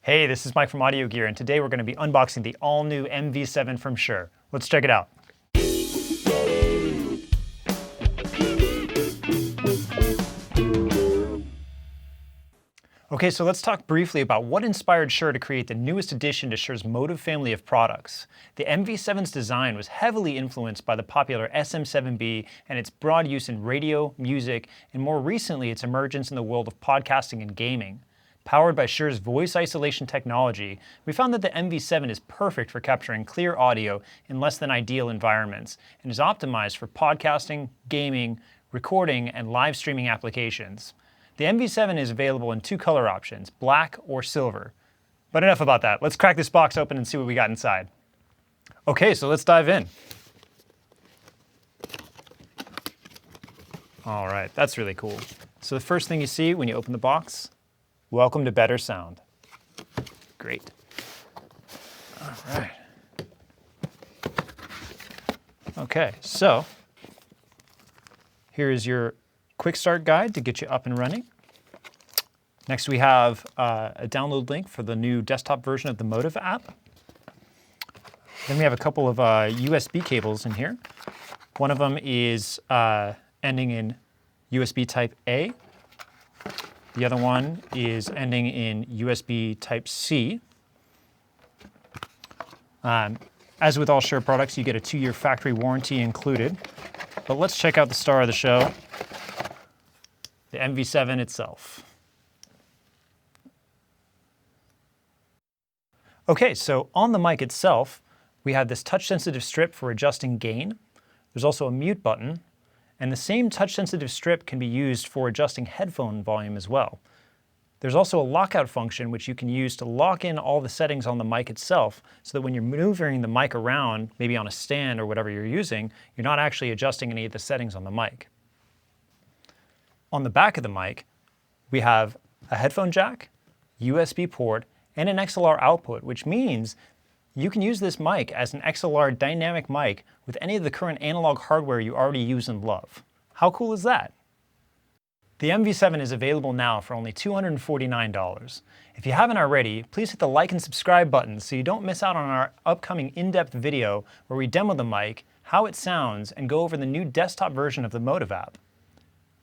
Hey, this is Mike from Audio Gear, and today we're going to be unboxing the all-new MV7 from Shure. Let's check it out. Okay, so let's talk briefly about what inspired Shure to create the newest addition to Shure's MOTIV family of products. The MV7's design was heavily influenced by the popular SM7B and its broad use in radio, music, and more recently its emergence in the world of podcasting and gaming. Powered by Shure's voice isolation technology, we found that the MV7 is perfect for capturing clear audio in less than ideal environments and is optimized for podcasting, gaming, recording, and live streaming applications. The MV7 is available in two color options, black or silver. But enough about that. Let's crack this box open and see what we got inside. Okay, so let's dive in. All right, that's really cool. So the first thing you see when you open the box, welcome to better sound. Great. All right. Okay, so here is your quick start guide to get you up and running. Next we have a download link for the new desktop version of the MOTIV app. Then we have a couple of USB cables in here. One of them is ending in USB type A. The other one is ending in USB type C. As with all Shure products, you get a 2-year factory warranty included. But let's check out the star of the show, the MV7 itself. Okay, so on the mic itself, we have this touch-sensitive strip for adjusting gain. There's also a mute button, and the same touch-sensitive strip can be used for adjusting headphone volume as well. There's also a lockout function which you can use to lock in all the settings on the mic itself so that when you're maneuvering the mic around, maybe on a stand or whatever you're using, you're not actually adjusting any of the settings on the mic. On the back of the mic, we have a headphone jack, USB port, and an XLR output, which means you can use this mic as an XLR dynamic mic with any of the current analog hardware you already use and love. How cool is that? The MV7 is available now for only $249. If you haven't already, please hit the like and subscribe button so you don't miss out on our upcoming in-depth video where we demo the mic, how it sounds, and go over the new desktop version of the MOTIV app.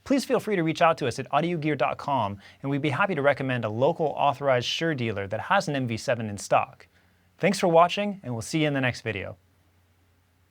Please feel free to reach out to us at audiogear.com and we'd be happy to recommend a local authorized Shure dealer that has an MV7 in stock. Thanks for watching, and we'll see you in the next video.